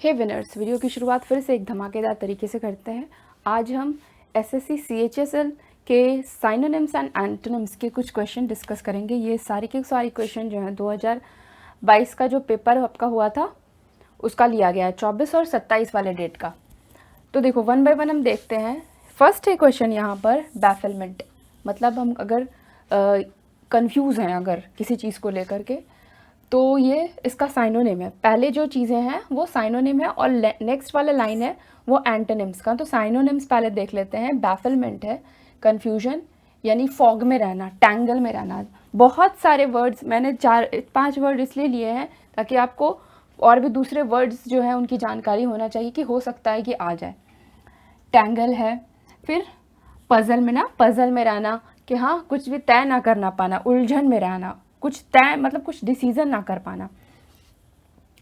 हे winners, video की शुरुआत फिर से एक धमाकेदार तरीके से करते हैं। आज हम एसएससी सीएचएसएल के साइनोनिम्स एंड एंटोनिम्स के कुछ क्वेश्चन डिस्कस करेंगे। ये सारी के सारी क्वेश्चन जो हैं 2022 का जो पेपर आपका हुआ था उसका लिया गया है, 24 और 27 वाले डेट का। तो देखो वन बाय वन हम देखते हैं। फर्स्ट है क्वेश्चन यहाँ पर बैफलमेंट, मतलब हम अगर कंफ्यूज हैं अगर किसी चीज़ को लेकर के, तो ये इसका साइनोनिम है। पहले जो चीज़ें हैं वो साइनोनिम है और नेक्स्ट वाला लाइन है वो एंटोनिम्स का। तो साइनोनिम्स पहले देख लेते हैं। बैफलमेंट है कन्फ्यूजन, यानी फॉग में रहना, टैंगल में रहना। बहुत सारे वर्ड्स मैंने 4-5 वर्ड इसलिए लिए हैं ताकि आपको और भी दूसरे वर्ड्स जो हैं उनकी जानकारी होना चाहिए कि हो सकता है कि आ जाए। टैंगल है, फिर पज़ल में ना, पज़ल में रहना कि हाँ कुछ भी तय ना करना पाना, उलझन में रहना, कुछ तय मतलब कुछ डिसीजन ना कर पाना।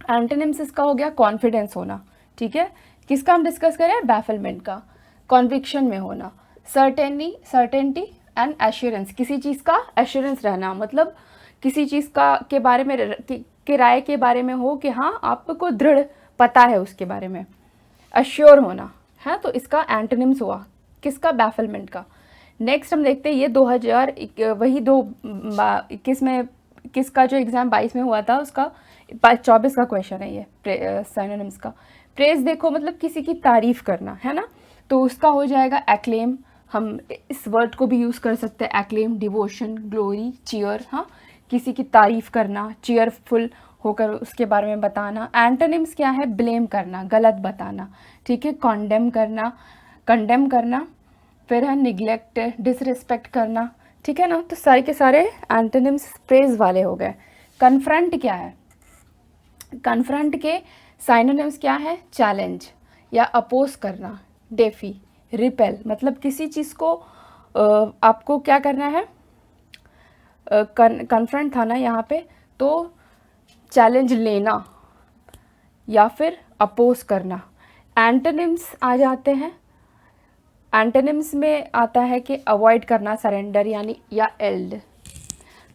एंटोनिम्स इसका हो गया कॉन्फिडेंस होना, ठीक है। किसका हम डिस्कस करें? बैफलमेंट का। कॉन्विक्शन में होना, सर्टेनिटी एंड एश्योरेंस, किसी चीज़ का एश्योरेंस रहना, मतलब किसी चीज़ का के बारे में के राय के बारे में हो कि हाँ आपको दृढ़ पता है उसके बारे में, अश्योर होना है। तो इसका एंटोनिम्स हुआ किसका? बैफलमेंट का। नेक्स्ट हम देखते हैं ये 2021 में किसका जो एग्ज़ाम 22 में हुआ था उसका 24 का क्वेश्चन है ये साइनोनिम्स का। प्रेज देखो मतलब किसी की तारीफ़ करना है ना, तो उसका हो जाएगा एक्लेम। हम इस वर्ड को भी यूज़ कर सकते हैं, एक्लेम, डिवोशन, ग्लोरी, चीयर। हाँ, किसी की तारीफ़ करना, चीयरफुल होकर उसके बारे में बताना। एंटोनिम्स क्या है? ब्लेम करना, गलत बताना, ठीक है। कंडेम करना, फिर है निग्लेक्ट, डिसरिस्पेक्ट करना, ठीक है ना। तो सारे के सारे एंटोनिम्स प्रेज वाले हो गए। कन्फ्रंट क्या है? कन्फ्रंट के साइनोनिम्स क्या है? चैलेंज या अपोज करना, डेफी, रिपेल, मतलब किसी चीज़ को आपको क्या करना है, कन्फ्रंट था ना यहाँ पे, तो चैलेंज लेना या फिर अपोज करना। एंटोनिम्स आ जाते हैं। एंटोनिम्स में आता है कि अवॉइड करना, सरेंडर यानी या एल्ड।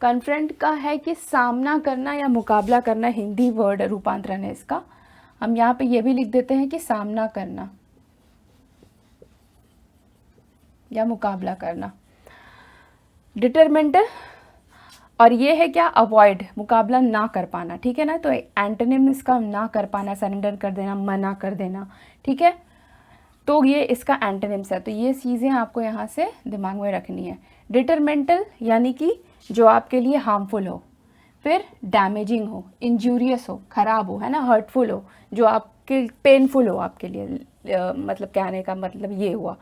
कन्फ्रंट का है कि सामना करना या मुकाबला करना, हिंदी वर्ड रूपांतरण है इसका। हम यहाँ पे ये भी लिख देते हैं कि सामना करना या मुकाबला करना। डिटरमेंटल, और ये है क्या? अवॉइड, मुकाबला ना कर पाना, ठीक है ना। तो एंटोनिम इसका ना कर पाना, सरेंडर कर देना, मना कर देना, ठीक है। तो ये इसका एंटोनिम्स है। तो ये चीज़ें आपको यहाँ से दिमाग में रखनी है। डिटरमेंटल यानी कि जो आपके लिए हार्मफुल हो, फिर डैमेजिंग हो, इंजूरियस हो, ख़राब हो, है ना, हर्टफुल हो, जो आपके पेनफुल हो आपके लिए, मतलब कहने का मतलब ये हुआ।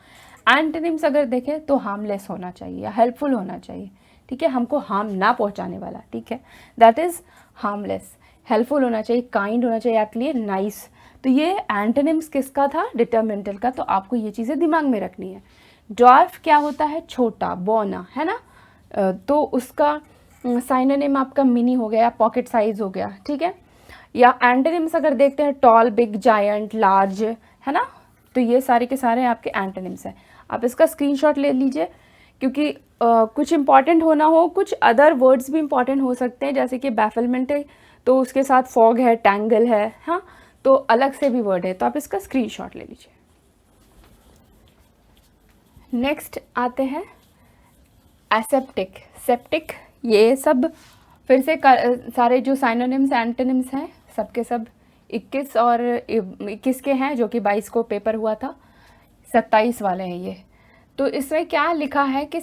एंटोनिम्स अगर देखें तो हार्मलेस होना चाहिए या हेल्पफुल होना चाहिए, ठीक है, हमको हार्म ना पहुँचाने वाला, ठीक है, दैट इज़ हार्मलेस। हेल्पफुल होना चाहिए, काइंड होना चाहिए आपके लिए, नाइस। तो ये एंटोनिम्स किसका था? डिटरमेंटल का। तो आपको ये चीज़ें दिमाग में रखनी है। ड्वार्फ क्या होता है? छोटा, बौना, है ना। तो उसका साइनोनिम आपका मिनी हो गया, पॉकेट साइज हो गया, ठीक है। या एंटोनिम्स अगर देखते हैं टॉल, बिग, जायंट, लार्ज, है ना। तो ये सारे के सारे आपके एंटोनिम्स हैं। आप इसका स्क्रीनशॉट ले लीजिए, क्योंकि कुछ इंपॉर्टेंट होना हो, कुछ अदर वर्ड्स भी इंपॉर्टेंट हो सकते हैं, जैसे कि बैफलमेंट है तो उसके साथ फॉग है, टैंगल है, हाँ, तो अलग से भी वर्ड है, तो आप इसका स्क्रीनशॉट ले लीजिए। नेक्स्ट आते हैं एसेप्टिक, सेप्टिक। ये सब फिर से सारे जो साइनोनिम्स एंटोनिम्स हैं सबके सब 21 और 21 के हैं, जो कि 22 को पेपर हुआ था, 27 वाले हैं ये। तो इसमें क्या लिखा है कि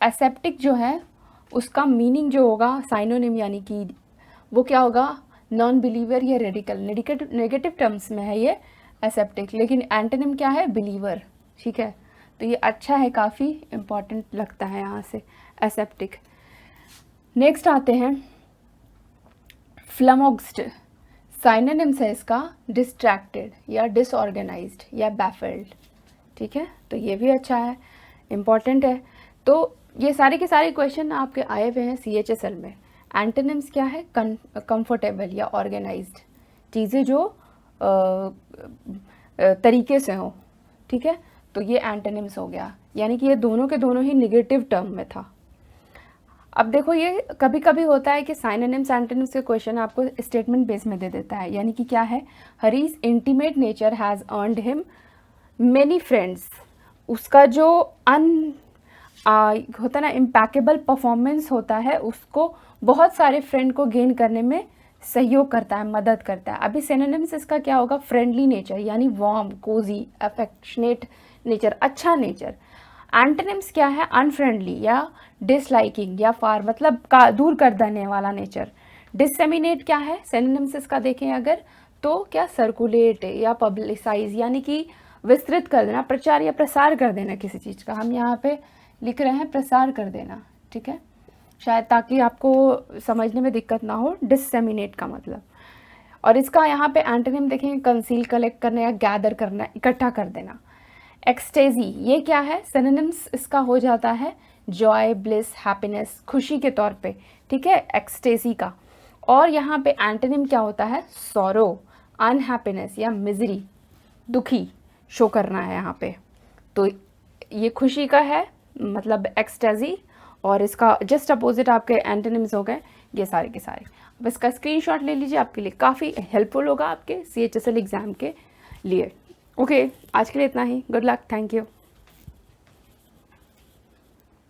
एसेप्टिक जो है उसका मीनिंग जो होगा साइनोनिम यानी कि वो क्या होगा? नॉन बिलीवर या रेडिकल, नेगेटिव टर्म्स में है ये एसेप्टिक। लेकिन एंटोनिम क्या है? बिलीवर, ठीक है। तो ये अच्छा है, काफ़ी इम्पॉर्टेंट लगता है यहाँ से एसेप्टिक। नेक्स्ट आते हैं फ्लमोक्स्ड। साइनोनिम्स है इसका डिस्ट्रैक्टेड या डिसऑर्गेनाइज्ड या बैफल्ड, ठीक है। तो ये भी अच्छा है, इम्पॉर्टेंट है। तो ये सारे के सारे क्वेश्चन आपके आए हुए हैं सीएचएसएल में। एंटोनिम्स क्या है? कंफर्टेबल या ऑर्गेनाइज्ड, चीज़ें जो तरीके से हो, ठीक है। तो ये एंटोनिम्स हो गया, यानी कि ये दोनों के दोनों ही निगेटिव टर्म में था। अब देखो ये कभी कभी होता है कि साइनोनिम्स एंटोनिम्स के क्वेश्चन आपको स्टेटमेंट बेस में दे देता है, यानी कि क्या है, Hari's intimate nature has earned him many friends. उसका जो होता है ना इम्पैकेबल परफॉर्मेंस होता है, उसको बहुत सारे फ्रेंड को गेन करने में सहयोग करता है, मदद करता है। अभी सिनोनिम्स इसका क्या होगा, फ्रेंडली नेचर यानी वार्म, कोजी, अफेक्शनेट नेचर, अच्छा नेचर। एंटोनिम्स क्या है, अनफ्रेंडली या डिसलाइकिंग या फार मतलब का दूर कर देने वाला नेचर। डिसेमिनेट क्या है, सिनोनिम्स इसका देखें अगर तो क्या, सर्कुलेट या पब्लिसाइज यानी कि विस्तृत कर देना, प्रचार या प्रसार कर देना किसी चीज़ का। हम यहाँ पे लिख रहे हैं प्रसार कर देना, ठीक है, शायद ताकि आपको समझने में दिक्कत ना हो, डिसेमिनेट का मतलब। और इसका यहाँ पे एंटोनिम देखेंगे, कंसील, कलेक्ट करना या गैदर करना, इकट्ठा कर देना। एक्सटेजी ये क्या है, सिनोनिम्स इसका हो जाता है जॉय, ब्लिस, हैप्पीनेस, खुशी के तौर पे, ठीक है, एक्सटेजी का। और यहाँ पे एंटोनिम क्या होता है, सॉरो, अनहैप्पीनेस या मिजरी, दुखी शो करना है यहाँ पे। तो ये खुशी का है मतलब एक्सटेजी, और इसका जस्ट अपोजिट आपके एंटोनिम्स हो गए ये सारे के सारे। अब इसका स्क्रीनशॉट ले लीजिए, आपके लिए काफ़ी हेल्पफुल होगा आपके CHSL एग्ज़ाम के लिए। ओके, आज के लिए इतना ही। Good luck, thank you.